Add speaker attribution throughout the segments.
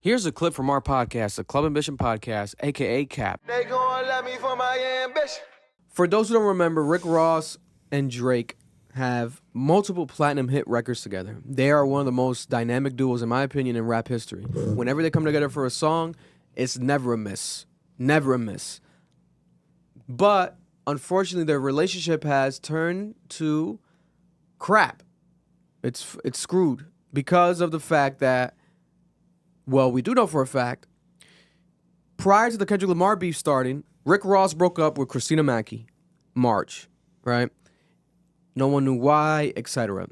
Speaker 1: Here's a clip from our podcast, the Club Ambition Podcast, aka CAP.
Speaker 2: They gon' let me for my ambition.
Speaker 1: For those who don't remember, Rick Ross and Drake have multiple platinum hit records together. They are one of the most dynamic duos, in my opinion, in rap history. Whenever they come together for a song, it's never a miss. Never a miss. But, unfortunately, their relationship has turned to crap. It's screwed because of the fact that, well, we do know for a fact, prior to the Kendrick Lamar beef starting, Rick Ross broke up with Christina Mackey, March, right? No one knew why, etc.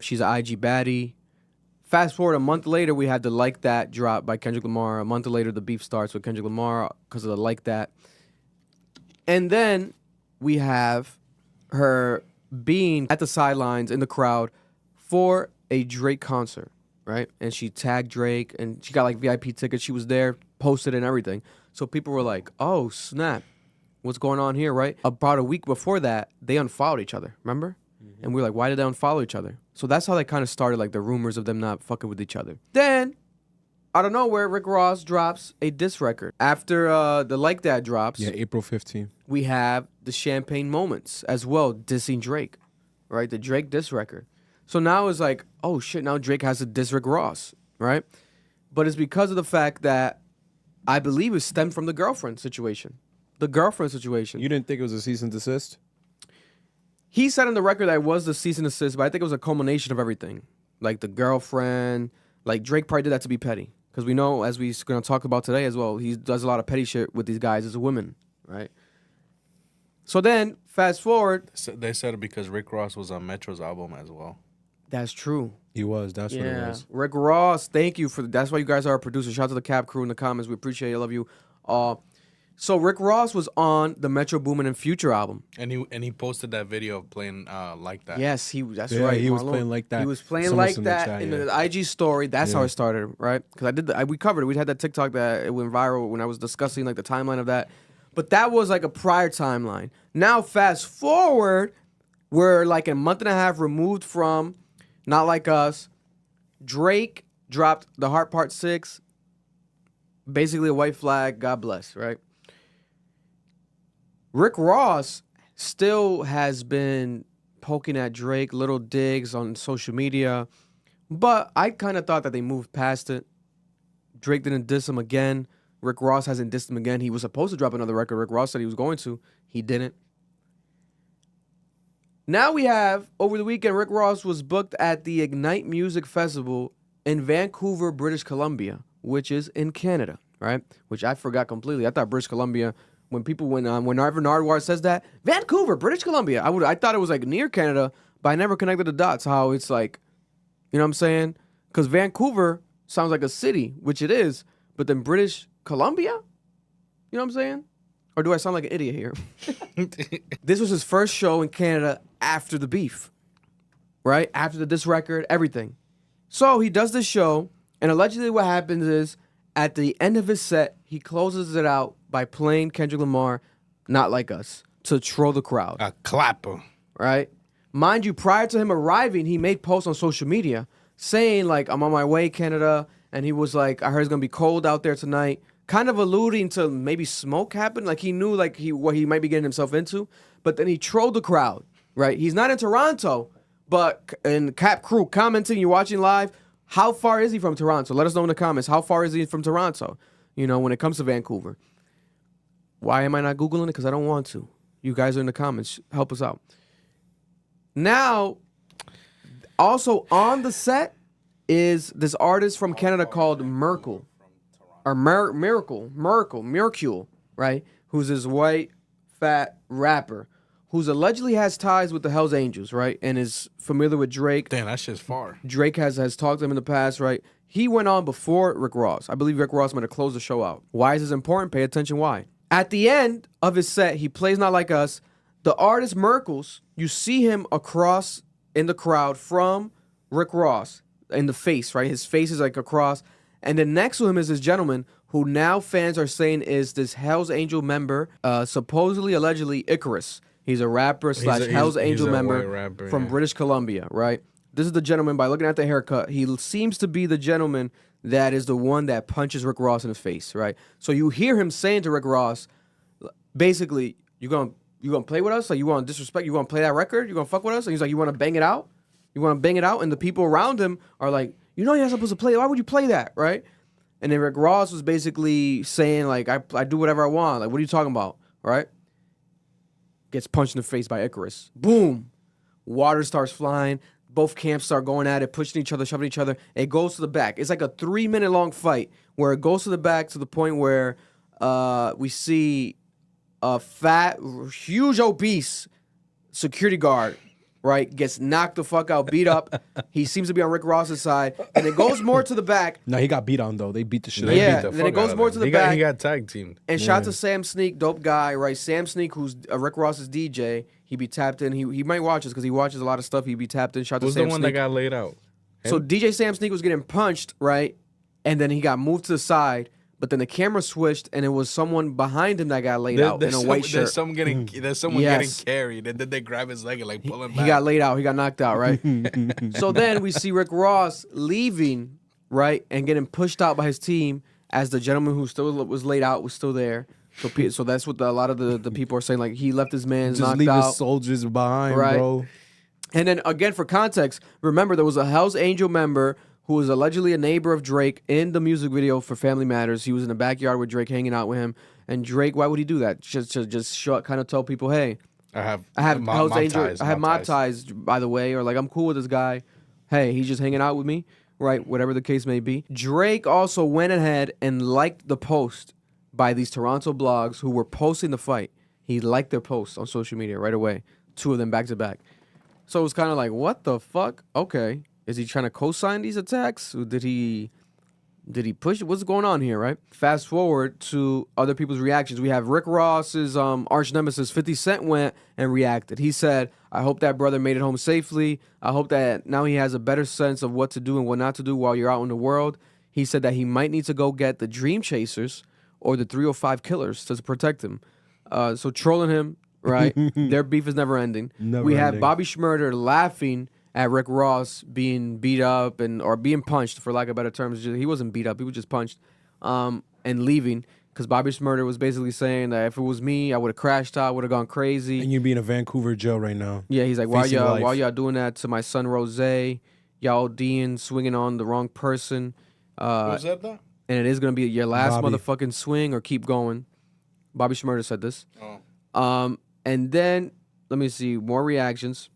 Speaker 1: She's an IG baddie. Fast forward a month later, we had the Like That drop by Kendrick Lamar. A month later, the beef starts with Kendrick Lamar because of the Like That. And then we have her being at the sidelines in the crowd for a Drake concert, right? And she tagged Drake, and she got like VIP tickets. She was there, posted and everything. So people were like, oh, snap. What's going on here, right? About a week before that, they unfollowed each other, remember? Mm-hmm. And we were like, why did they unfollow each other? So that's how they kind of started, like, the rumors of them not fucking with each other. Then, out of nowhere, Rick Ross drops a diss record. After the Like That drops...
Speaker 3: Yeah, April 15th.
Speaker 1: We have the Champagne Moments as well, dissing Drake, right? The Drake diss record. So now it's like, oh, shit, now Drake has to diss Rick Ross, right? But it's because of the fact that I believe it stemmed from the girlfriend situation. The girlfriend situation.
Speaker 3: You didn't think it was a cease and desist?
Speaker 1: He said on the record that it was the cease and desist, but I think it was a culmination of everything. Like the girlfriend, like Drake probably did that to be petty. Because we know, as we're going to talk about today as well, he does a lot of petty shit with these guys as women, right? So then, fast forward.
Speaker 4: They said it because Rick Ross was on Metro's album as well.
Speaker 1: That's true.
Speaker 3: He was. That's what it was.
Speaker 1: Rick Ross, thank you for that's why you guys are our producers. Shout out to the Cap crew in the comments. We appreciate you. Love you. So Rick Ross was on the Metro Boomin and Future album.
Speaker 4: And he posted that video of playing Like That.
Speaker 1: Yes, that's right.
Speaker 3: He was playing Like That.
Speaker 1: He was playing Like That in the IG story. That's how it started, right? Because we covered it. We had that TikTok that it went viral when I was discussing like the timeline of that. But that was like a prior timeline. Now fast forward, we're like a month and a half removed from Not Like Us. Drake dropped The Heart Part 6. Basically a white flag. God bless, right? Rick Ross still has been poking at Drake, little digs on social media, but I kind of thought that they moved past it. Drake didn't diss him again. Rick Ross hasn't dissed him again. He was supposed to drop another record. Rick Ross said he was going to. He didn't. Now we have, over the weekend, Rick Ross was booked at the Ignite Music Festival in Vancouver, British Columbia, which is in Canada, right? Which I forgot completely. I thought British Columbia... When Arvin Nardwar says that, Vancouver, British Columbia, I thought it was like near Canada, but I never connected the dots. How it's like, you know what I'm saying? Because Vancouver sounds like a city, which it is, but then British Columbia, you know what I'm saying? Or do I sound like an idiot here? This was his first show in Canada after the beef, right? After the diss record, everything. So he does this show, and allegedly what happens is at the end of his set, he closes it out by playing Kendrick Lamar, Not Like Us, to troll the crowd.
Speaker 4: A clapper.
Speaker 1: Right? Mind you, prior to him arriving, he made posts on social media saying, like, I'm on my way, Canada, and he was like, I heard it's going to be cold out there tonight, kind of alluding to maybe smoke happened, like he knew like what he might be getting himself into, but then he trolled the crowd, right? He's not in Toronto, but in Cap Crew commenting, you're watching live, how far is he from Toronto? Let us know in the comments, how far is he from Toronto, you know, when it comes to Vancouver. Why am I not Googling it? Because I don't want to. You guys are in the comments. Help us out. Now, also on the set is this artist from Canada called Merkle. Or Merkle, right? Who's this white, fat rapper who's allegedly has ties with the Hells Angels, right? And is familiar with Drake.
Speaker 4: Damn, that shit's far.
Speaker 1: Drake has talked to him in the past, right? He went on before Rick Ross. I believe Rick Ross might have closed the show out. Why is this important? Pay attention why. At the end of his set, he plays Not Like Us. The artist Merkles, you see him across in the crowd from Rick Ross in the face, right? His face is like across. And then next to him is this gentleman who now fans are saying is this Hells Angel member, supposedly, allegedly, Icarus. He's a rapper / Hells Angel member from British Columbia, right? This is the gentleman, by looking at the haircut, he seems to be the gentleman that is the one that punches Rick Ross in the face, right? So you hear him saying to Rick Ross, basically, you gonna play with us? Like, you want to disrespect? You want to play that record? You gonna fuck with us? And he's like, you want to bang it out? You want to bang it out? And the people around him are like, you're not supposed to play. Why would you play that, right? And then Rick Ross was basically saying, like, I do whatever I want. Like, what are you talking about, right? Gets punched in the face by Icarus. Boom. Water starts flying. Both camps start going at it, pushing each other, shoving each other. It goes to the back. It's like a 3-minute long fight where it goes to the back to the point where we see a fat, huge, obese security guard, right, gets knocked the fuck out, beat up. He seems to be on Rick Ross's side. And it goes more to the back.
Speaker 3: No, he got beat on, though. They beat the shit out of
Speaker 1: Yeah,
Speaker 3: him.
Speaker 1: then it goes more to the back.
Speaker 4: He got tag teamed.
Speaker 1: And shout out to Sam Sneak, dope guy, right? Sam Sneak, who's Rick Ross's DJ. He be tapped in. He might watch us because he watches a lot of stuff. He be tapped in. Shout out to
Speaker 4: Who's
Speaker 1: Sam
Speaker 4: the one
Speaker 1: Sneak.
Speaker 4: that got laid out?
Speaker 1: So DJ Sam Sneak was getting punched, right? And then he got moved to the side. But then the camera switched, and it was someone behind him that got laid out in a white shirt.
Speaker 4: There's someone getting carried, and then they grab his leg and like pull him back.
Speaker 1: He got laid out. He got knocked out, right? So then we see Rick Ross leaving, right, and getting pushed out by his team as the gentleman who still was laid out was still there. So that's what a lot of the people are saying. Like, he left his man
Speaker 3: Just
Speaker 1: knocked
Speaker 3: leave
Speaker 1: out.
Speaker 3: his soldiers behind,
Speaker 1: Right.
Speaker 3: bro.
Speaker 1: And then again, for context, remember there was a Hell's Angel member who was allegedly a neighbor of Drake in the music video for Family Matters. He was in the backyard with Drake, hanging out with him. And Drake, why would he do that? Just kind of tell people, hey,
Speaker 4: I have
Speaker 1: Hell's Angel.
Speaker 4: ties,
Speaker 1: I have mob ties, by the way, or like, I'm cool with this guy. Hey, he's just hanging out with me, right? Whatever the case may be. Drake also went ahead and liked the post by these Toronto blogs who were posting the fight. He liked their posts on social media right away. 2 of them back to back. So it was kind of like, what the fuck? Okay. Is he trying to co-sign these attacks? Or did he push it? What's going on here, right? Fast forward to other people's reactions. We have Rick Ross's arch nemesis 50 Cent went and reacted. He said, I hope that brother made it home safely. I hope that now he has a better sense of what to do and what not to do while you're out in the world. He said that he might need to go get the Dream Chasers or the 305 Killers to protect him. So trolling him, right? Their beef is never ending. We have Bobby Shmurda laughing at Rick Ross being beat up or being punched, for lack of better terms. He wasn't beat up; he was just punched, and leaving because Bobby Shmurda was basically saying that if it was me, I would have crashed out, would have gone crazy.
Speaker 3: And you'd be in a Vancouver jail right now.
Speaker 1: Yeah, he's like, why y'all doing that to my son Rose? Y'all D'ing swinging on the wrong person.
Speaker 4: Who said that?
Speaker 1: And it is gonna be your last
Speaker 3: Bobby.
Speaker 1: motherfucking swing or keep going. Bobby Shmurda said this.
Speaker 4: Oh.
Speaker 1: And then let me see more reactions.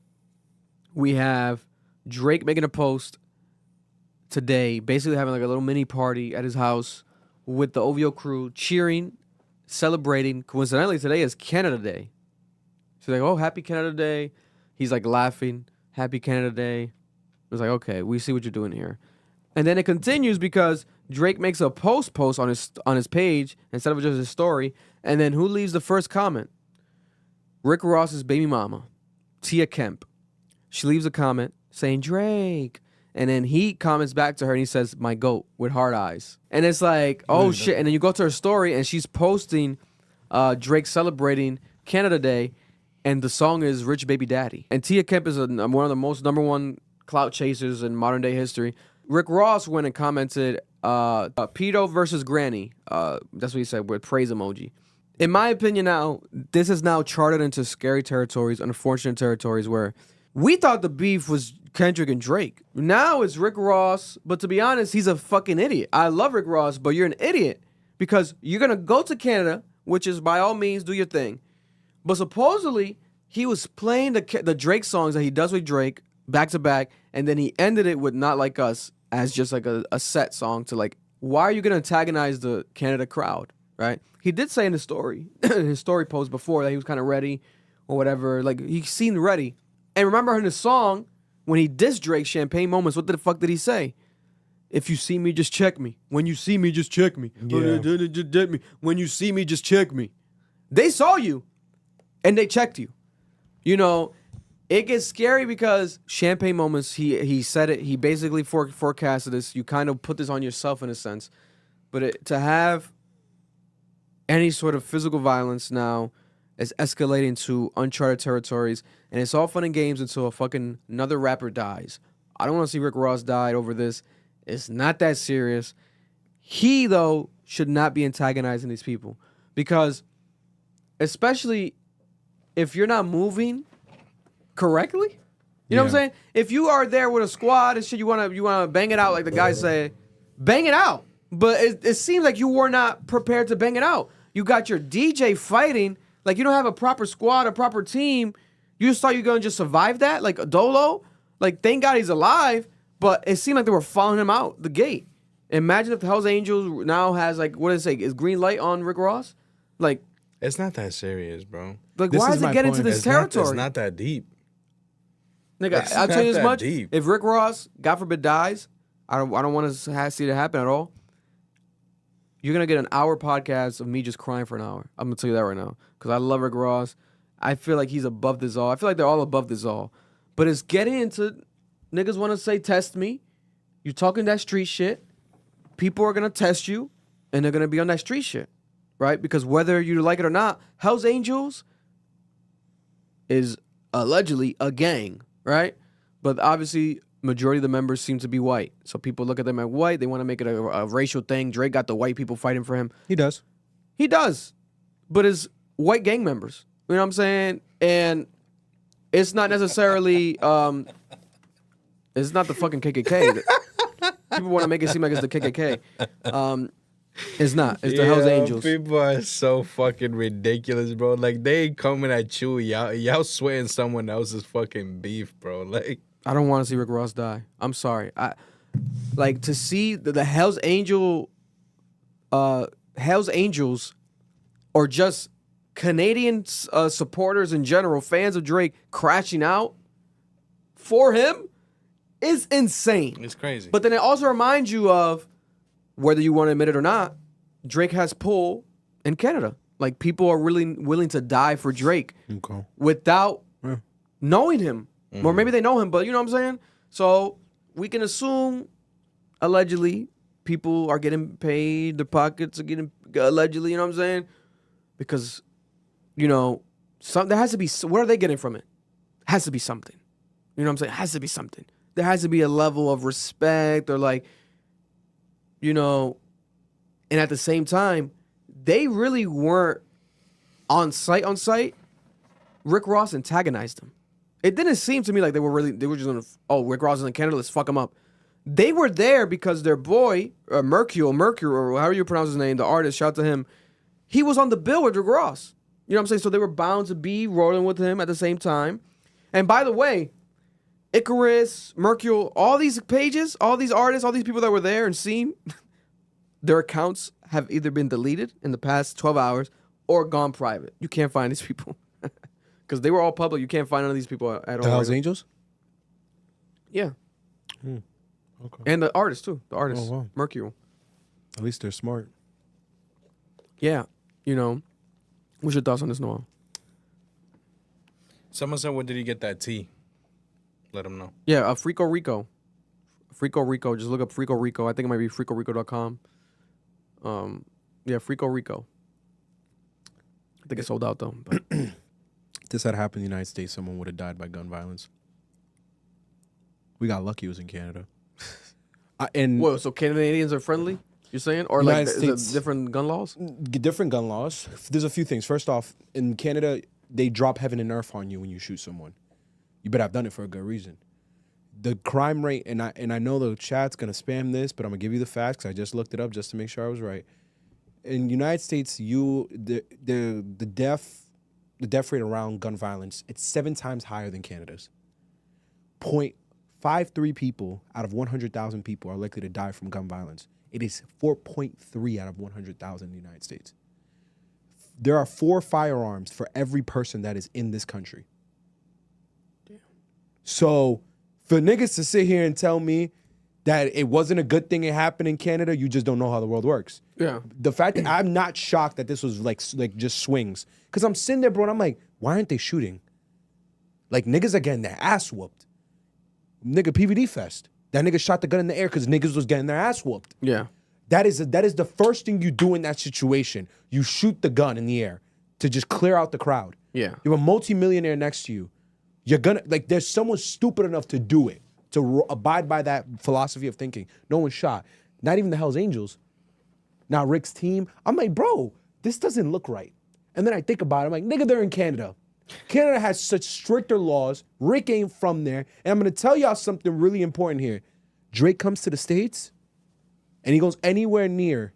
Speaker 1: We have Drake making a post today, basically having like a little mini party at his house with the OVO crew, cheering, celebrating. Coincidentally, today is Canada Day. She's like, oh, happy Canada Day. He's like laughing, happy Canada Day. It was like, okay, we see what you're doing here. And then it continues because Drake makes a post on his page instead of just his story. And then who leaves the first comment? Rick Ross's baby mama, Tia Kemp. She leaves a comment saying, Drake. And then he comments back to her and he says, my goat, with hard eyes. And it's like, oh shit. And then you go to her story and she's posting Drake celebrating Canada Day. And the song is Rich Baby Daddy. And Tia Kemp is one of the most #1 clout chasers in modern day history. Rick Ross went and commented, pedo versus granny. That's what he said with praise emoji. In my opinion now, this is now charted into scary territories, unfortunate territories where we thought the beef was Kendrick and Drake. Now it's Rick Ross, but to be honest, he's a fucking idiot. I love Rick Ross, but you're an idiot because you're going to go to Canada, which is by all means, do your thing. But supposedly, he was playing the Drake songs that he does with Drake back to back, and then he ended it with Not Like Us as just like a set song to like, why are you going to antagonize the Canada crowd, right? He did say in his story post before that he was kind of ready or whatever. Like, he seemed ready. And remember in the song, when he dissed Drake, Champagne Moments, what the fuck did he say? If you see me, just check me. When you see me, just check me.
Speaker 3: Yeah.
Speaker 1: When you see me, just check me. They saw you, and they checked you. You know, it gets scary because Champagne Moments, he said it. He basically forecasted this. You kind of put this on yourself in a sense. But to have any sort of physical violence now is escalating to uncharted territories. And it's all fun and games until another rapper dies. I don't want to see Rick Ross die over this. It's not that serious. He, though, should not be antagonizing these people because, especially if you're not moving correctly, you know what I'm saying? If you are there with a squad and shit, you wanna bang it out like the guys say, bang it out. But it seems like you were not prepared to bang it out. You got your DJ fighting, like you don't have a proper squad, a proper team. You just thought you were gonna just survive that, like Dolo. Like thank God he's alive, but it seemed like they were following him out the gate. Imagine if the Hells Angels now has like what does it say? Is green light on Rick Ross? Like
Speaker 4: it's not that serious, bro.
Speaker 1: Like
Speaker 3: This
Speaker 1: why
Speaker 3: is
Speaker 1: does it
Speaker 3: my
Speaker 1: get
Speaker 3: point.
Speaker 1: into this
Speaker 4: It's
Speaker 1: territory?
Speaker 4: not that deep.
Speaker 1: Nigga,
Speaker 4: It's
Speaker 1: I'll tell you
Speaker 4: not
Speaker 1: this
Speaker 4: that
Speaker 1: much:
Speaker 4: deep.
Speaker 1: if Rick Ross, God forbid, dies, I don't want to see it happen at all. You're gonna get an hour podcast of me just crying for an hour. I'm gonna tell you that right now because I love Rick Ross. I feel like he's above this all. I feel like they're all above this all. But it's getting into niggas want to say test me. You're talking that street shit. People are gonna test you, and they're gonna be on that street shit, right? Because whether you like it or not, Hell's Angels is allegedly a gang, right? But obviously, majority of the members seem to be white. So people look at them as white. They want to make it a racial thing. Drake got the white people fighting for him.
Speaker 3: He does.
Speaker 1: He does, but it's white gang members. You know what I'm saying? And it's not necessarily. It's not the fucking KKK. People want to make it seem like it's the KKK. It's not. It's the Hells Angels.
Speaker 4: People are so fucking ridiculous, bro. Like they coming at you, y'all sweating someone else's fucking beef, bro. Like
Speaker 1: I don't want to see Rick Ross die. I'm sorry. I like to see the Hells Angels, or just Canadian supporters in general, fans of Drake, crashing out for him is insane.
Speaker 4: it's crazy.
Speaker 1: But then it also reminds you of, whether you want to admit it or not, Drake has pull in Canada. Like people are really willing to die for Drake
Speaker 3: Okay.
Speaker 1: without
Speaker 3: Yeah.
Speaker 1: knowing him. Or maybe they know him, but you know what I'm saying? So we can assume, allegedly, people are getting paid, their pockets are getting, allegedly, you know what I'm saying? Because, you know, there has to be, what are they getting from it? Has to be something. You know what I'm saying? Has to be something. There has to be a level of respect or like, you know, and at the same time, they really weren't on site. Rick Ross antagonized them. It didn't seem to me like they were just gonna, Rick Ross is in Canada, let's fuck him up. They were there because their boy, Mercure, or however you pronounce his name, the artist, shout out to him, he was on the bill with Rick Ross. You know what I'm saying? So they were bound to be rolling with him at the same time. And by the way, Icarus, Mercure, all these pages, all these artists, all these people that were there and seen, their accounts have either been deleted in the past 12 hours or gone private. You can't find these people. Because they were all public. You can't find none of these people at all.
Speaker 3: The Hells Angels?
Speaker 1: Yeah.
Speaker 3: Okay.
Speaker 1: And the artists, too. The artists.
Speaker 3: Oh, wow.
Speaker 1: Mercure.
Speaker 3: At least they're smart.
Speaker 1: Yeah. You know. What's your thoughts on this, Noah?
Speaker 4: Someone said, "Where did he get that tea?" Let him know.
Speaker 1: Yeah, Frico Rico. Frico Rico. Just look up Frico Rico. I think it might be fricorico.com. Yeah, Frico Rico. I think it's sold out, though. But.
Speaker 3: If this had happened in the United States, someone would have died by gun violence. We got lucky it was in Canada. And
Speaker 1: Whoa, so Canadians are friendly? You're saying? Or like
Speaker 3: United
Speaker 1: is it
Speaker 3: States-
Speaker 1: different gun laws?
Speaker 3: different gun laws. There's a few things. First off, in Canada, they drop heaven and earth on you when you shoot someone. You better have done it for a good reason. The crime rate, and I know the chat's gonna spam this, but I'm gonna give you the facts because I just looked it up just to make sure I was right. In the United States, the death rate around gun violence, it's 7 times higher than Canada's. 0.53 people out of 100,000 people are likely to die from gun violence. It is 4.3 out of 100,000 in the United States. There are 4 firearms for every person that is in this country. Damn. So for niggas to sit here and tell me that it wasn't a good thing it happened in Canada, you just don't know how the world works.
Speaker 1: Yeah.
Speaker 3: The fact that I'm not shocked that this was like just swings. Because I'm sitting there, bro, and I'm like, why aren't they shooting? Like, niggas are getting their ass whooped. Nigga, PVD Fest. That nigga shot the gun in the air because niggas was getting their ass whooped.
Speaker 1: Yeah.
Speaker 3: That is the first thing you do in that situation. You shoot the gun in the air to just clear out the crowd.
Speaker 1: Yeah.
Speaker 3: You have a multimillionaire next to you. You're gonna, like, there's someone stupid enough to do it. to abide by that philosophy of thinking. No one shot. Not even the Hells Angels. Now Rick's team. I'm like, bro, this doesn't look right. And then I think about it. I'm like, nigga, they're in Canada. Canada has such stricter laws. Rick ain't from there. And I'm going to tell y'all something really important here. Drake comes to the States and he goes anywhere near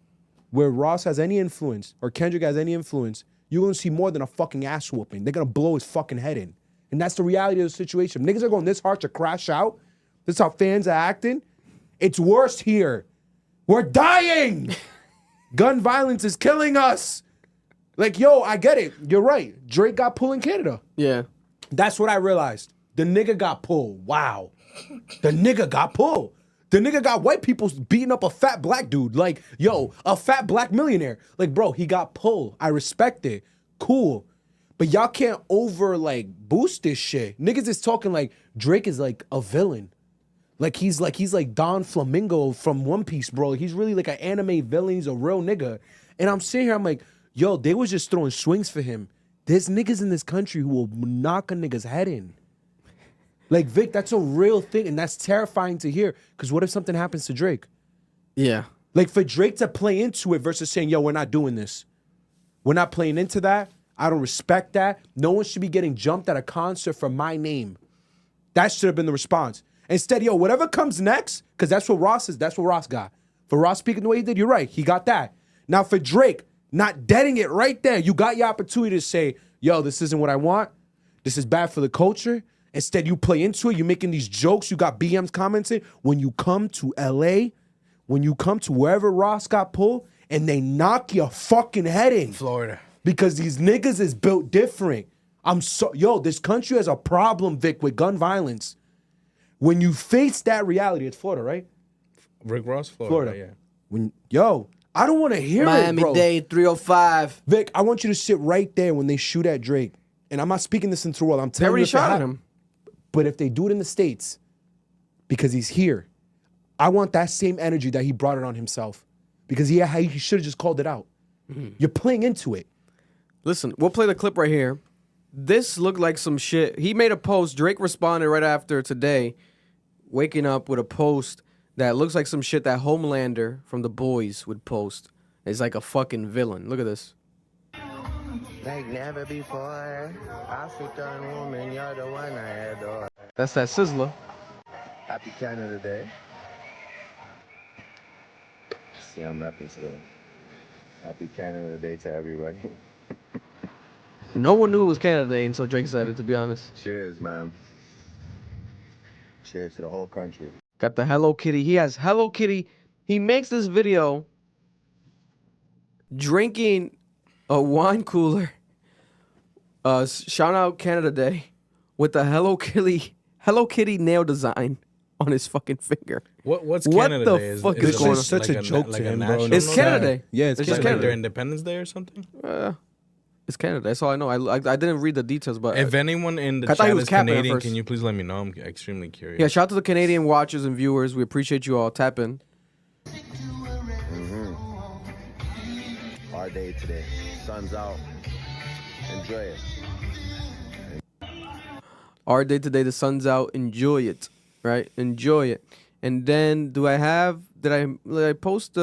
Speaker 3: where Ross has any influence or Kendrick has any influence, you're going to see more than a fucking ass whooping. They're going to blow his fucking head in. And that's the reality of the situation. Niggas are going this hard to crash out. This is how fans are acting. It's worse here. We're dying. Gun violence is killing us. Like, yo, I get it. You're right. Drake got pulled in Canada.
Speaker 1: Yeah.
Speaker 3: That's what I realized. The nigga got pulled. Wow. The nigga got pulled. The nigga got white people beating up a fat black dude. Like, yo, a fat black millionaire. Like, bro, he got pulled. I respect it. Cool. But y'all can't like boost this shit. Niggas is talking like Drake is like a villain. He's like Don Flamingo from One Piece, bro. He's really like an anime villain. He's a real nigga. And I'm sitting here, I'm like, yo, they was just throwing swings for him. There's niggas in this country who will knock a nigga's head in. Like, Vic, that's a real thing, and that's terrifying to hear. Because what if something happens to Drake?
Speaker 1: Yeah.
Speaker 3: Like, for Drake to play into it versus saying, yo, we're not doing this. We're not playing into that. I don't respect that. No one should be getting jumped at a concert for my name. That should have been the response. Instead, yo, whatever comes next, because that's what Ross is, that's what Ross got. For Ross speaking the way he did, you're right. He got that. Now, for Drake, not deading it right there, you got your opportunity to say, yo, this isn't what I want. This is bad for the culture. Instead, you play into it. You're making these jokes. You got BMs commenting. When you come to LA, when you come to wherever Ross got pulled, and they knock your fucking head in.
Speaker 4: Florida.
Speaker 3: Because these niggas is built different. Yo, this country has a problem, Vic, with gun violence. When you face that reality, it's Florida, right?
Speaker 4: Rick Ross, Florida.
Speaker 3: Yeah. I don't want to hear it, bro.
Speaker 1: Miami-Dade 305.
Speaker 3: Vic, I want you to sit right there when they shoot at Drake. And I'm not speaking this into the world. I'm
Speaker 1: They
Speaker 3: telling
Speaker 1: already
Speaker 3: you.
Speaker 1: shot at him.
Speaker 3: But if they do it in the States, because he's here, I want that same energy that he brought it on himself. Because he should have just called it out. Mm-hmm. You're playing into it.
Speaker 1: Listen, we'll play the clip right here. This looked like some shit. He made a post. Drake responded right after today, waking up with a post that looks like some shit that Homelander from The Boys would post. It's like a fucking villain. Look at this.
Speaker 2: Like never before. African woman, you're the one I adore.
Speaker 1: That's that Sizzler.
Speaker 2: Happy Canada Day. See, I'm rapping still. Happy Canada Day to everybody.
Speaker 1: No one knew it was Canada Day until Drake said it, to be honest.
Speaker 2: Cheers, man. Cheers to the whole country.
Speaker 1: Got the Hello Kitty. He has Hello Kitty. He makes this video drinking a wine cooler. Shout out Canada Day with the Hello Kitty nail design on his fucking finger.
Speaker 4: What's
Speaker 1: What
Speaker 4: Canada
Speaker 1: the
Speaker 4: Day?
Speaker 1: fuck is going on?
Speaker 3: Such a joke to him, bro.
Speaker 1: It's Canada Day.
Speaker 3: Yeah, it's
Speaker 1: It's
Speaker 3: Canada
Speaker 1: just
Speaker 4: Like
Speaker 1: Canada.
Speaker 4: their Independence Day or something?
Speaker 1: It's Canada. That's all I know. I didn't read the details, but
Speaker 4: If anyone in the
Speaker 1: I thought he
Speaker 4: chat
Speaker 1: was
Speaker 4: is
Speaker 1: capping at
Speaker 4: Canadian,
Speaker 1: first.
Speaker 4: can you please let me know? I'm extremely curious.
Speaker 1: yeah, shout out to the Canadian watchers and viewers. We appreciate you all. Tap in.
Speaker 2: Our day today. Sun's out. Enjoy it.
Speaker 1: Our day today, the sun's out. Enjoy it, right? Enjoy it. And then, did I post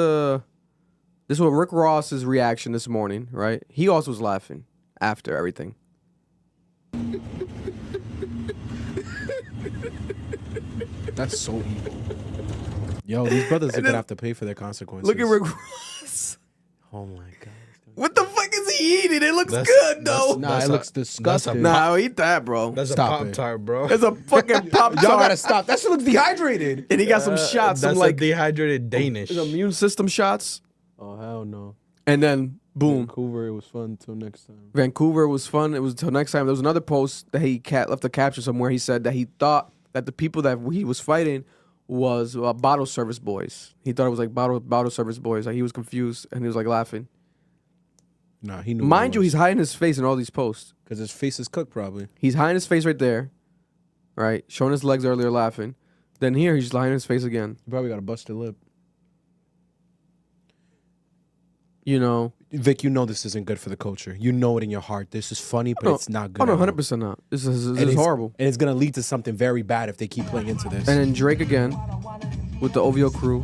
Speaker 1: this was Rick Ross's reaction this morning, right? He also was laughing after everything.
Speaker 3: That's so evil. Yo, these brothers are going to have to pay for their consequences.
Speaker 1: Look at Rick Ross.
Speaker 3: Oh, my God.
Speaker 1: What the fuck is he eating? It looks good, though.
Speaker 3: Nah, it looks disgusting.
Speaker 1: Nah, I'll eat that, bro.
Speaker 4: That's
Speaker 3: Stop
Speaker 4: a
Speaker 3: it.
Speaker 4: Pop-Tart, bro.
Speaker 1: It's a fucking pop
Speaker 3: Y'all got to
Speaker 1: tart.
Speaker 3: stop. That shit looks dehydrated.
Speaker 1: And he got some shots, some
Speaker 4: That's
Speaker 1: like
Speaker 4: a dehydrated Danish.
Speaker 1: immune system shots.
Speaker 3: Oh, hell no.
Speaker 1: And then, boom.
Speaker 3: Vancouver, it was fun until next time.
Speaker 1: Vancouver was fun. It was until next time. There was another post that he left a caption somewhere. He said that he thought that the people that he was fighting was bottle service boys. He thought it was like bottle service boys. Like he was confused and he was like laughing.
Speaker 3: Nah, he knew.
Speaker 1: Mind you, he's hiding his face in all these posts.
Speaker 3: because his face is cooked probably.
Speaker 1: He's hiding his face right there, right? Showing his legs earlier, laughing. Then here, he's just hiding his face again.
Speaker 3: He probably got a busted lip.
Speaker 1: You know,
Speaker 3: Vic, you know this isn't good for the culture. You know it in your heart. This is funny, but it's not good.
Speaker 1: Oh no,
Speaker 3: at all.
Speaker 1: 100% not. This is
Speaker 3: It's
Speaker 1: horrible.
Speaker 3: And it's gonna lead to something very bad if they keep playing into this.
Speaker 1: And then Drake again with the OVO crew.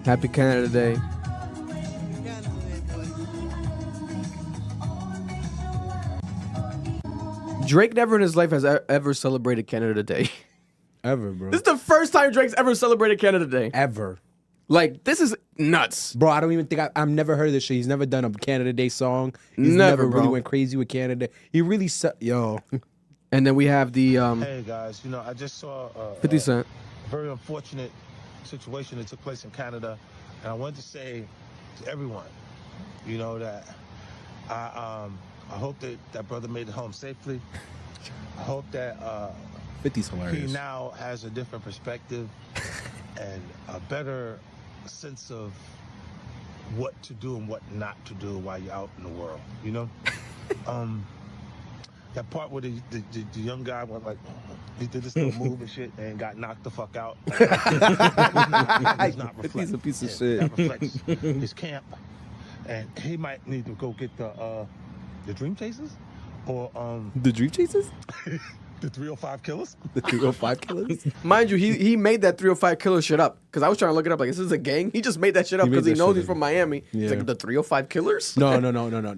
Speaker 1: Happy Canada Day. Drake never in his life has ever celebrated Canada Day.
Speaker 3: Ever, bro.
Speaker 1: This is the first time Drake's ever celebrated Canada Day.
Speaker 3: Ever.
Speaker 1: Like, this is nuts.
Speaker 3: Bro, I don't even think I've never heard of this shit. He's never done a Canada Day song. He's
Speaker 1: Never,
Speaker 3: never really
Speaker 1: bro.
Speaker 3: went crazy with Canada. He really yo.
Speaker 1: And then we have the
Speaker 5: Hey guys, you know, I just saw
Speaker 1: 50 Cent.
Speaker 5: a very unfortunate situation that took place in Canada, and I wanted to say to everyone, you know, that I hope that that brother made it home safely. I hope that
Speaker 3: 50's
Speaker 5: he
Speaker 3: hilarious.
Speaker 5: now has a different perspective and a better sense of what to do and what not to do while you're out in the world, you know? That part where the young guy went like, he did this little move and shit and got knocked the fuck out. He's not
Speaker 3: 50's a piece of
Speaker 5: Yeah,
Speaker 3: shit.
Speaker 5: That reflects his camp. And he might need to go get the Dream Chasers or
Speaker 3: The Dream Chasers?
Speaker 5: the 305 Killers.
Speaker 3: The 305 Killers?
Speaker 1: Mind you, he made that 305 Killer shit up. Because I was trying to look it up. Like, is this a gang? He just made that shit up
Speaker 3: He made
Speaker 1: because he
Speaker 3: that
Speaker 1: knows
Speaker 3: shit
Speaker 1: he's
Speaker 3: up.
Speaker 1: from Miami. He's
Speaker 3: Yeah.
Speaker 1: like, the 305 Killers?
Speaker 3: No.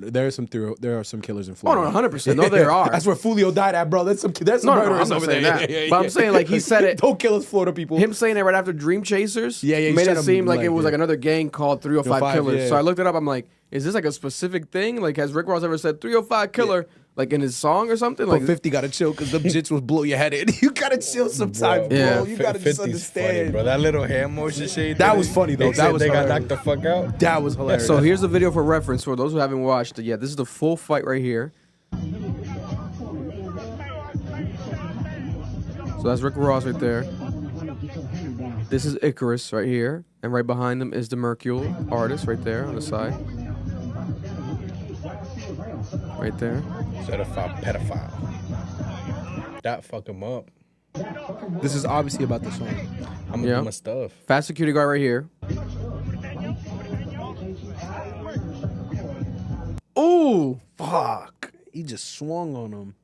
Speaker 3: There are some killers in
Speaker 1: Oh,
Speaker 3: Florida.
Speaker 1: no, 100%. No, there are.
Speaker 3: That's where Fulio died at, bro. That's some
Speaker 1: No, no,
Speaker 3: murderers
Speaker 1: I'm not
Speaker 3: over
Speaker 1: saying
Speaker 3: there.
Speaker 1: that.
Speaker 3: Yeah,
Speaker 1: But I'm saying, like, he said it.
Speaker 3: Don't kill us, Florida people.
Speaker 1: Him saying it right after Dream Chasers
Speaker 3: Yeah, he's
Speaker 1: made
Speaker 3: trying
Speaker 1: it
Speaker 3: to,
Speaker 1: seem like it was
Speaker 3: yeah.
Speaker 1: like another gang called 305
Speaker 3: 305,
Speaker 1: Killers.
Speaker 3: yeah.
Speaker 1: So I looked it up. I'm like, is this like a specific thing? Like, has Rick Ross ever said 305 Killer, like in his song or something?
Speaker 3: But
Speaker 1: Like,
Speaker 3: 50 gotta chill because them jits will blow your head in. You gotta chill sometimes, bro.
Speaker 1: Yeah.
Speaker 3: You gotta just
Speaker 4: 50's
Speaker 3: understand.
Speaker 4: funny, bro. That little hand motion shit.
Speaker 3: That was funny, though.
Speaker 4: They
Speaker 3: That
Speaker 4: said
Speaker 3: was
Speaker 4: they got
Speaker 3: hilarious.
Speaker 4: knocked the fuck out.
Speaker 3: That was hilarious.
Speaker 1: so here's the video for reference for those who haven't watched it yet. This is the full fight right here. So that's Rick Ross right there. This is Icarus right here. And right behind them is the Mercule artist right there on the side. Right there.
Speaker 4: Certified pedophile. That fuck him up.
Speaker 3: This is obviously about the song.
Speaker 4: I'm
Speaker 1: Yeah.
Speaker 4: gonna do my stuff.
Speaker 1: Fast security guard right here. Ooh!
Speaker 3: Fuck. He just swung on him.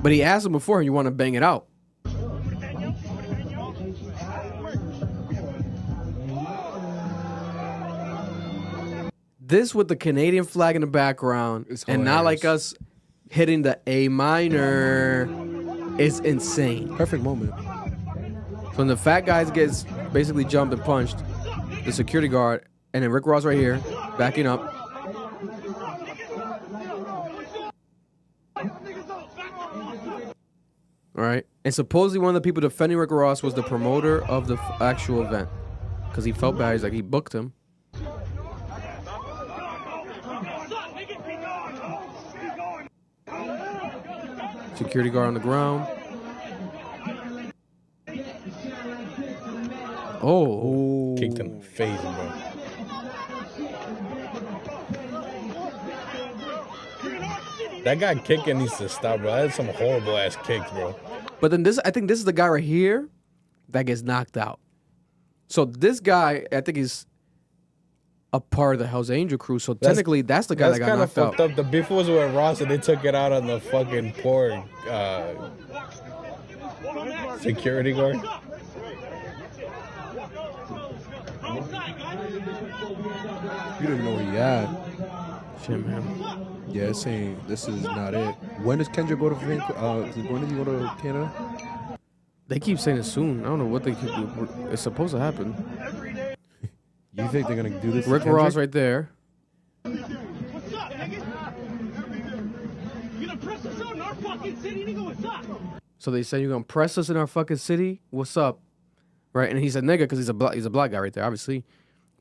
Speaker 1: But he asked him before, you want to bang it out. This with the Canadian flag in the background
Speaker 3: It's
Speaker 1: and not like
Speaker 3: hilarious.
Speaker 1: us hitting the A minor is insane.
Speaker 3: Perfect moment.
Speaker 1: So when the fat guys gets basically jumped and punched, the security guard, and then Rick Ross right here, backing up. All right. And supposedly one of the people defending Rick Ross was the promoter of the actual event. Because he felt bad. He's like, he booked him. Security guard on the ground. Oh.
Speaker 4: Kicked him in the face, bro. That guy kicking needs to stop, bro. That's some horrible ass kicks, bro.
Speaker 1: But then this, I think this is the guy right here that gets knocked out. So this guy, I think he's a part of the Hell's Angel crew. So technically, that's the guy that
Speaker 4: That's
Speaker 1: got
Speaker 4: kind of
Speaker 1: knocked
Speaker 4: fucked
Speaker 1: out.
Speaker 4: up. The beef was with Ross, and they took it out on the fucking poor security guard.
Speaker 3: You don't know where he at.
Speaker 1: Shit, man.
Speaker 3: Yeah, it's saying this is not it. When does Kendrick go to Vancouver? When does he go to Canada?
Speaker 1: They keep saying it soon. I don't know what they keep doing. It's supposed to happen.
Speaker 3: You think they're gonna do this? to
Speaker 1: Rick
Speaker 3: Kendrick?
Speaker 1: Ross right there. So they said, you're going to press us in our fucking city? What's up? Right? And he said nigga because he's a black guy right there, obviously.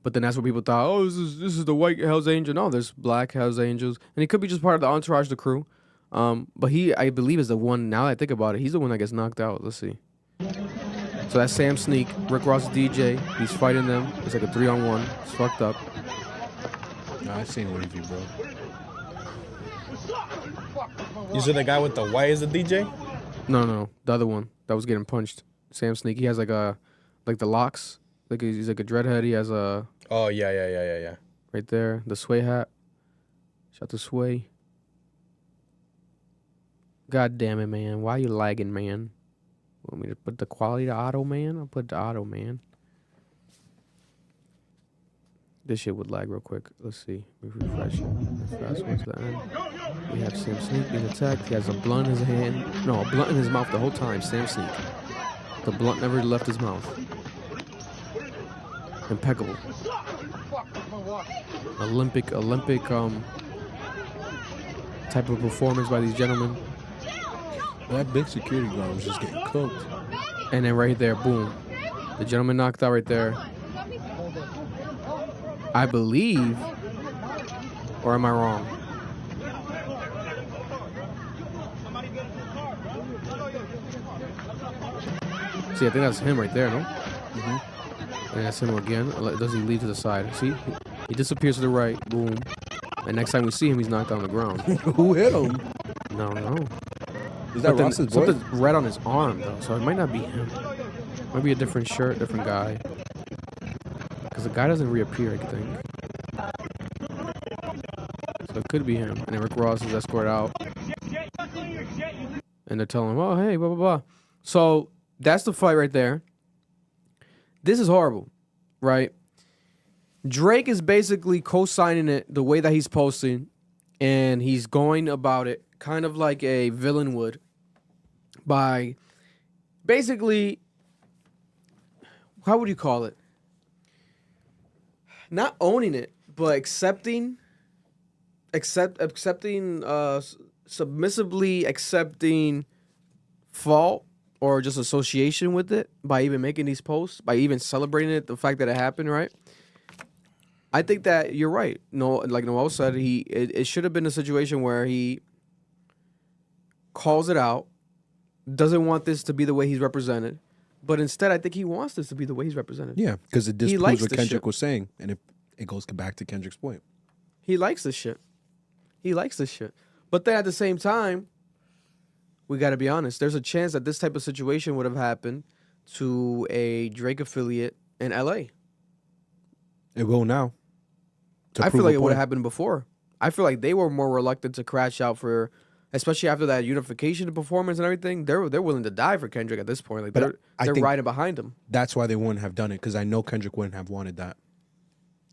Speaker 1: But then that's what people thought, oh, this is the white Hell's Angel. No, there's black Hell's Angels. And he could be just part of the entourage, the crew. But he, I believe, is the one, now that I think about it, he's the one that gets knocked out. Let's see. So that's Sam Sneak, Rick Ross DJ. He's fighting them. It's like a 3-on-1. It's fucked up.
Speaker 3: Nah, I seen wavy, bro.
Speaker 4: You said the guy with the white is the DJ?
Speaker 1: No, the other one that was getting punched. Sam Sneak. He has like the locks Like he's like a dreadhead. He has a
Speaker 4: Oh yeah.
Speaker 1: right there the Sway hat. Shout to Sway. God damn it, man! Why you lagging, man? Want me to put the quality to auto, man? I'll put the auto, man. This shit would lag real quick. Let's see. We refresh it. Fast towards the end. We have Sam Sneak being attacked. He has a blunt in his hand. No, a blunt in his mouth the whole time. Sam Sneak. The blunt never left his mouth. Impeccable. Olympic type of performance by these gentlemen.
Speaker 3: That big security guard was just getting cooked.
Speaker 1: And then right there, boom. The gentleman knocked out right there. I believe, or am I wrong? See, I think that's him right there, no? And that's him again. Does he leave to the side? See? He disappears to the right. Boom. And next time we see him, he's knocked on the ground.
Speaker 3: Who hit him?
Speaker 1: No.
Speaker 3: Is that Ross's boy?
Speaker 1: Something's red on his arm, though, so it might not be him. Might be a different shirt, different guy. Because the guy doesn't reappear, I think. So it could be him. And then Rick Ross is escorted out. And they're telling him, oh, hey, blah, blah, blah. So that's the fight right there. This is horrible, right? Drake is basically co-signing it the way that he's posting. And he's going about it kind of like a villain would. By basically, how would you call it? Not owning it, but submissively accepting fault or just association with it by even making these posts, by even celebrating it, the fact that it happened, right? I think that you're right. No, like Noel said, it should have been a situation where he calls it out, doesn't want this to be the way he's represented, but instead I think he wants this to be the way he's represented.
Speaker 3: Yeah, because it
Speaker 1: He
Speaker 3: disproves
Speaker 1: likes
Speaker 3: what
Speaker 1: this
Speaker 3: Kendrick
Speaker 1: shit.
Speaker 3: was saying, and it goes back to Kendrick's point.
Speaker 1: He likes this shit. But then at the same time, we got to be honest. There's a chance that this type of situation would have happened to a Drake affiliate in L.A.
Speaker 3: It will now.
Speaker 1: I feel like it would have happened before. I feel like they were more reluctant to crash out for, especially after that unification performance and everything. They're willing to die for Kendrick at this point. Like
Speaker 3: But I
Speaker 1: they're
Speaker 3: think
Speaker 1: riding behind him.
Speaker 3: That's why they wouldn't have done it, because I know Kendrick wouldn't have wanted that.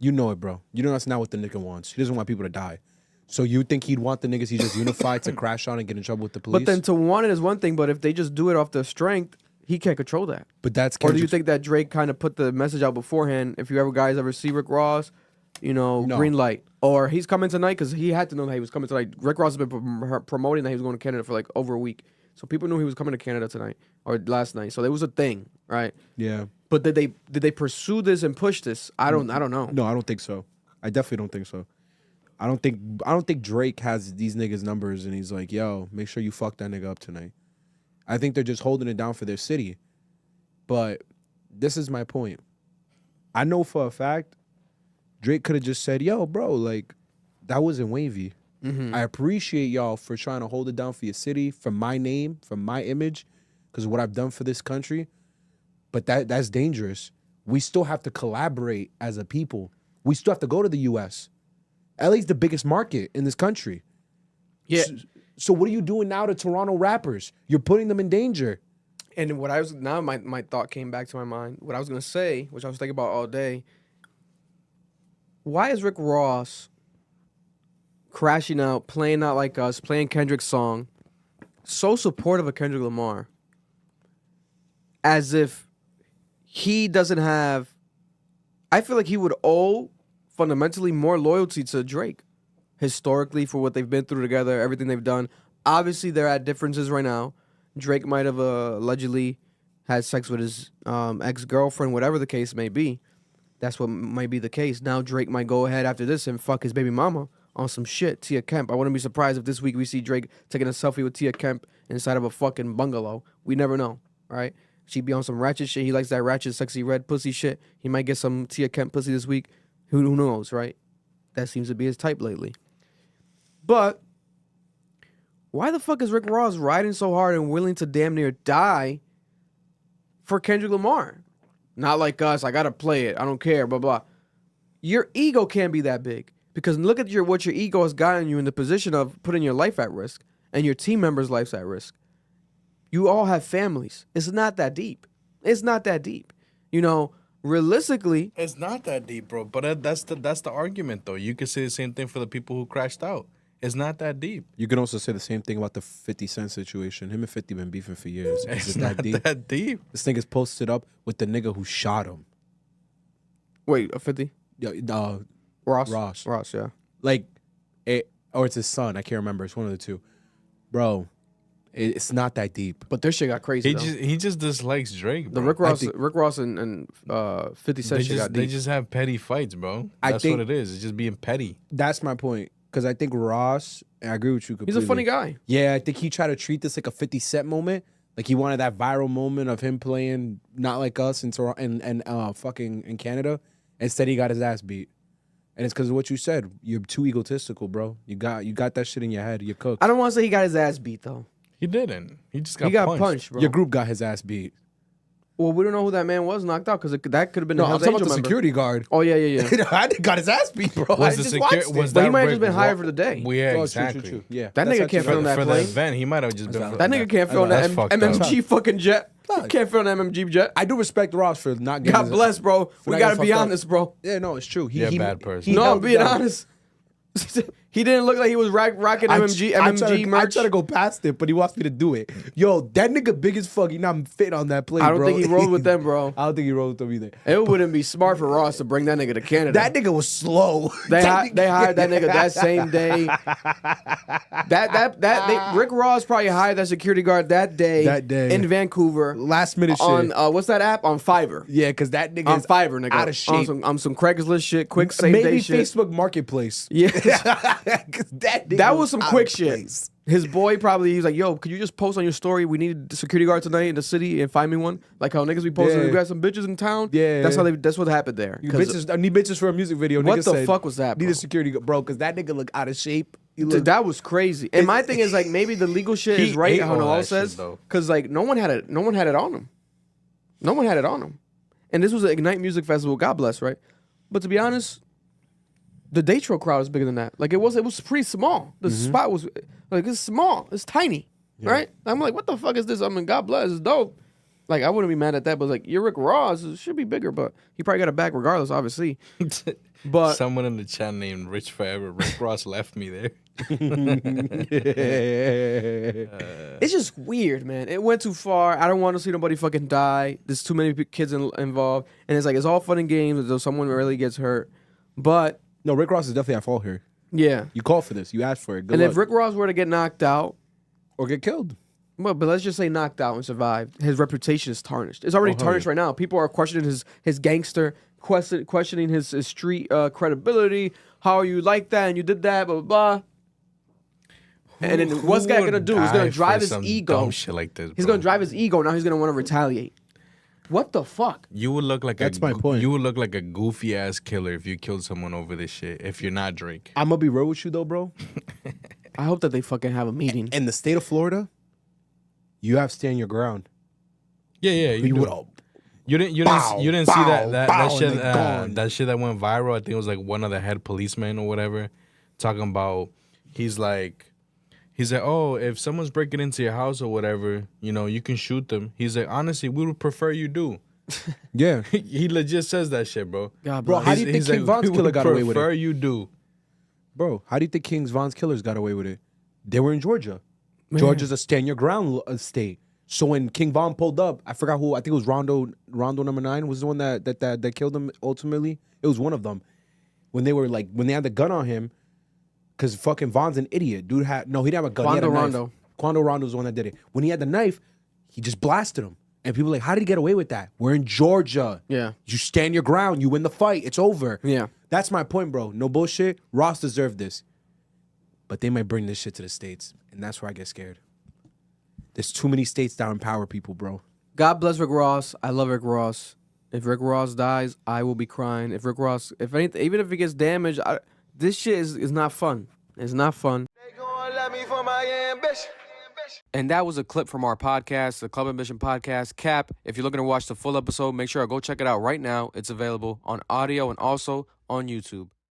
Speaker 3: You know it, bro. You know that's not what the nigga wants. He doesn't want people to die. So you think he'd want the niggas he just unified to crash out and get in trouble with the police?
Speaker 1: But then to want it is one thing, but if they just do it off their strength, he can't control that.
Speaker 3: But that's
Speaker 1: Or do you
Speaker 3: Kendrick's-
Speaker 1: think that Drake kind of put the message out beforehand? If you guys ever see Rick Ross,
Speaker 3: No.
Speaker 1: green light. Or he's coming tonight because he had to know that he was coming tonight. Rick Ross has been promoting that he was going to Canada for like over a week. So people knew he was coming to Canada tonight or last night. So there was a thing, right?
Speaker 3: Yeah.
Speaker 1: But did they pursue this and push this? I don't know.
Speaker 3: No, I don't think so. I definitely don't think so. I don't think Drake has these niggas' numbers and he's like, yo, make sure you fuck that nigga up tonight. I think they're just holding it down for their city. But this is my point. I know for a fact Drake could have just said, yo, bro, like, that wasn't wavy. I appreciate y'all for trying to hold it down for your city, for my name, for my image, because of what I've done for this country. But that's dangerous. We still have to collaborate as a people. We still have to go to the U.S. LA's the biggest market in this country.
Speaker 1: Yeah.
Speaker 3: So what are you doing now to Toronto rappers? You're putting them in danger.
Speaker 1: And what I was now my thought came back to my mind. What I was gonna say, which I was thinking about all day. Why is Rick Ross crashing out, playing Not Like Us, playing Kendrick's song, so supportive of Kendrick Lamar? As if he doesn't have. I feel like he would owe fundamentally more loyalty to Drake, historically, for what they've been through together, everything they've done. Obviously, they're at differences right now. Drake might have allegedly had sex with his ex-girlfriend, whatever the case may be. That's what might be the case. Now Drake might go ahead after this and fuck his baby mama on some shit, Tia Kemp. I wouldn't be surprised if this week we see Drake taking a selfie with Tia Kemp inside of a fucking bungalow. We never know, right? She'd be on some ratchet shit. He likes that ratchet, sexy red pussy shit. He might get some Tia Kemp pussy this week. Who knows, right? That seems to be his type lately. But why the fuck is Rick Ross riding so hard and willing to damn near die for Kendrick Lamar? Not like us. I gotta play it. I don't care. Blah blah. Your ego can't be that big because look at what your ego has gotten you in the position of putting your life at risk and your team members' lives at risk. You all have families. It's not that deep. It's not that deep. You know, realistically,
Speaker 4: It's not that deep, bro. But that's the argument, though. You could say the same thing for the people who crashed out. It's not that deep.
Speaker 3: You can also say the same thing about the 50 Cent situation. Him and 50 been beefing for years. Is
Speaker 4: It's
Speaker 3: it
Speaker 4: not
Speaker 3: that deep?
Speaker 4: that deep.
Speaker 3: This thing is posted up with the nigga who shot him.
Speaker 1: wait, a 50?
Speaker 3: Yeah,
Speaker 1: Ross?
Speaker 3: Ross.
Speaker 1: Yeah.
Speaker 3: Like, or it's his son. I can't remember. It's one of the two. Bro, it's not that deep.
Speaker 1: But this shit got crazy.
Speaker 4: He just dislikes Drake,
Speaker 1: The
Speaker 4: bro.
Speaker 1: Rick Ross and 50 Cent shit got
Speaker 4: They
Speaker 1: deep.
Speaker 4: just have petty fights, bro.
Speaker 3: I
Speaker 4: That's
Speaker 3: think-
Speaker 4: what it is. It's just being petty.
Speaker 3: That's my point. Because I think Ross, and I agree with you
Speaker 1: He's
Speaker 3: completely.
Speaker 1: a funny guy.
Speaker 3: Yeah, I think he tried to treat this like a 50 Cent moment. Like he wanted that viral moment of him playing Not Like Us in fucking in Canada. Instead, he got his ass beat. And it's because of what you said. You're too egotistical, bro. You got that shit in your head. You're cooked.
Speaker 1: I don't want to say he got his ass beat though.
Speaker 4: He didn't. He just got
Speaker 1: He got
Speaker 4: punched.
Speaker 1: punched, bro.
Speaker 3: Your group got his ass beat.
Speaker 1: Well, we don't know who that man was knocked out because that could have been
Speaker 3: No,
Speaker 1: a
Speaker 3: I'm
Speaker 1: Hell's
Speaker 3: talking about
Speaker 1: Angel
Speaker 3: the
Speaker 1: member.
Speaker 3: security guard.
Speaker 1: Oh yeah, yeah, yeah.
Speaker 3: I got his ass beat, bro. I
Speaker 4: Was the
Speaker 3: just
Speaker 4: security?
Speaker 3: watched it.
Speaker 4: Was
Speaker 1: But
Speaker 4: that
Speaker 1: he might have
Speaker 4: Rick
Speaker 1: just been hired
Speaker 4: Ross?
Speaker 1: for the day.
Speaker 4: Well, yeah,
Speaker 3: Oh,
Speaker 4: exactly.
Speaker 3: true. Yeah,
Speaker 1: That
Speaker 3: that's
Speaker 1: nigga
Speaker 3: actually
Speaker 1: can't fit
Speaker 3: right.
Speaker 1: on that
Speaker 4: For the
Speaker 1: plane.
Speaker 4: event, he might have just been. For
Speaker 1: That nigga can't fit on
Speaker 4: That's
Speaker 1: that
Speaker 4: fucked up.
Speaker 1: MMG fucking jet. He
Speaker 3: Fuck.
Speaker 1: can't fit on that MMG jet.
Speaker 3: I do respect Ross for not getting.
Speaker 1: God
Speaker 3: his-
Speaker 1: bless, bro. We
Speaker 3: not
Speaker 1: gotta
Speaker 3: getting
Speaker 1: be
Speaker 3: fucked up.
Speaker 1: honest, bro.
Speaker 3: Yeah, no, it's true.
Speaker 4: You're a bad person.
Speaker 3: he
Speaker 1: No, I'm
Speaker 3: held it
Speaker 1: being
Speaker 3: down.
Speaker 1: honest. He didn't look like he was rocking MMG
Speaker 3: I try
Speaker 1: merch.
Speaker 3: to go past it, but he wants me to do it. Yo, that nigga big as fuck. He not fit on that plane,
Speaker 1: I don't
Speaker 3: bro.
Speaker 1: think he rolled with them, bro.
Speaker 3: I don't think he rolled with them either.
Speaker 1: It wouldn't be smart for Ross to bring that nigga to Canada.
Speaker 3: That nigga was slow.
Speaker 1: They
Speaker 3: That nigga-
Speaker 1: hired that nigga that same day. Rick Ross probably hired that security guard that day.
Speaker 3: That day.
Speaker 1: In Vancouver
Speaker 3: last minute shit.
Speaker 1: on what's that app on Fiverr?
Speaker 3: Yeah, because that nigga
Speaker 1: On
Speaker 3: is
Speaker 1: Fiverr, nigga.
Speaker 3: out of shape.
Speaker 1: On some Craigslist shit, quick same
Speaker 3: Maybe
Speaker 1: day shit.
Speaker 3: Facebook Marketplace.
Speaker 1: Yeah.
Speaker 3: 'Cause that nigga
Speaker 1: That was some
Speaker 3: out
Speaker 1: quick
Speaker 3: of
Speaker 1: shit.
Speaker 3: place.
Speaker 1: His boy probably he was like, "Yo, could you just post on your story? We need a security guard tonight in the city and find me one." Like how niggas be posting,
Speaker 3: Yeah.
Speaker 1: "We got some bitches in town."
Speaker 3: Yeah.
Speaker 1: That's what happened there.
Speaker 3: You
Speaker 1: 'Cause
Speaker 3: bitches, I need bitches for a music video.
Speaker 1: What
Speaker 3: Nigga
Speaker 1: the
Speaker 3: said,
Speaker 1: fuck was that,
Speaker 3: Need
Speaker 1: bro?
Speaker 3: a security guard, bro, because that nigga look out of shape. He
Speaker 1: Dude,
Speaker 3: look,
Speaker 1: that was crazy. And my thing is like maybe the legal shit
Speaker 4: He
Speaker 1: is right.
Speaker 4: ate
Speaker 1: How
Speaker 4: all
Speaker 1: Noel
Speaker 4: that shit,
Speaker 1: says
Speaker 4: though.
Speaker 1: because like no one had it on him. No one had it on him. And this was an Ignite Music Festival. God bless, right? But to be honest, the Datro crowd is bigger than that. Like it was pretty small. The spot was like it's small. It's tiny, right? I'm like, what the fuck is this? I mean, God bless, it's dope. Like I wouldn't be mad at that, but like you're Rick Ross, it should be bigger, but he probably got it back regardless, obviously. But
Speaker 4: Someone in the chat named Rich Forever. Rick Ross left me there.
Speaker 1: it's just weird, man. It went too far. I don't want to see nobody fucking die. There's too many kids involved, and it's like it's all fun and games until someone really gets hurt. But
Speaker 3: no, Rick Ross is definitely at fault here.
Speaker 1: yeah,
Speaker 3: You called for this. You asked for it. Good
Speaker 1: and
Speaker 3: luck.
Speaker 1: if Rick Ross were to get knocked out,
Speaker 3: or get killed.
Speaker 1: well, but let's just say knocked out and survived, his reputation is tarnished. It's already
Speaker 3: Oh, hell
Speaker 1: tarnished
Speaker 3: yeah.
Speaker 1: right now. People are questioning his gangster, questioning his street credibility. How are you like that and you did that, blah blah blah. And then
Speaker 4: Who
Speaker 1: what's that
Speaker 4: would
Speaker 1: gonna do? He's gonna
Speaker 4: die
Speaker 1: drive
Speaker 4: for
Speaker 1: his
Speaker 4: some
Speaker 1: ego.
Speaker 4: dumb shit like this,
Speaker 1: He's
Speaker 4: bro?
Speaker 1: gonna drive his ego. Now he's gonna want to retaliate. What the fuck?
Speaker 4: You would look like
Speaker 3: That's my point.
Speaker 4: You would look like a goofy ass killer if you killed someone over this shit. If you're not Drake,
Speaker 3: I'm gonna be real with you though, bro.
Speaker 1: I hope that they fucking have a meeting.
Speaker 3: In the state of Florida, you have to stand your ground.
Speaker 4: yeah,
Speaker 3: You
Speaker 4: do.
Speaker 3: would all.
Speaker 4: You didn't see
Speaker 3: bow,
Speaker 4: that
Speaker 3: bow,
Speaker 4: shit
Speaker 3: and they're gone.
Speaker 4: that shit that went viral. I think it was like one of the head policemen or whatever talking about. He's like, oh, if someone's breaking into your house or whatever, you can shoot them. He's like, honestly, we would prefer you do.
Speaker 3: Yeah,
Speaker 4: He legit says that shit, bro.
Speaker 1: God
Speaker 3: Bro,
Speaker 1: bless.
Speaker 3: how do you think King Von's
Speaker 4: we
Speaker 3: killer
Speaker 4: would
Speaker 3: got away with
Speaker 4: prefer
Speaker 3: it?
Speaker 4: you do.
Speaker 3: bro. How do you think King's Von's killers got away with it? They were in Georgia.
Speaker 1: Man.
Speaker 3: Georgia's a stand your ground state. So when King Von pulled up, I forgot who. I think it was Rondo number 9 was the one that killed him ultimately. It was one of them. When they had the gun on him, because fucking Von's an idiot. Dude he didn't have a gun. He had a knife.
Speaker 1: Rondo.
Speaker 3: Quando Rondo's the one that did it. When he had the knife, he just blasted him. And people were like, how did he get away with that? We're in Georgia.
Speaker 1: Yeah.
Speaker 3: You stand your ground. You win the fight. It's over.
Speaker 1: Yeah.
Speaker 3: That's my point, bro. No bullshit. Ross deserved this. But they might bring this shit to the States. And that's where I get scared. There's too many states that empower people, bro.
Speaker 1: God bless Rick Ross. I love Rick Ross. If Rick Ross dies, I will be crying. If Rick Ross, if anything, even if he gets damaged, this shit is not fun. It's not fun.
Speaker 2: They gon' love me for my ambition.
Speaker 1: And that was a clip from our podcast, the Club Ambition podcast. Cap, if you're looking to watch the full episode, make sure to go check it out right now. It's available on audio and also on YouTube.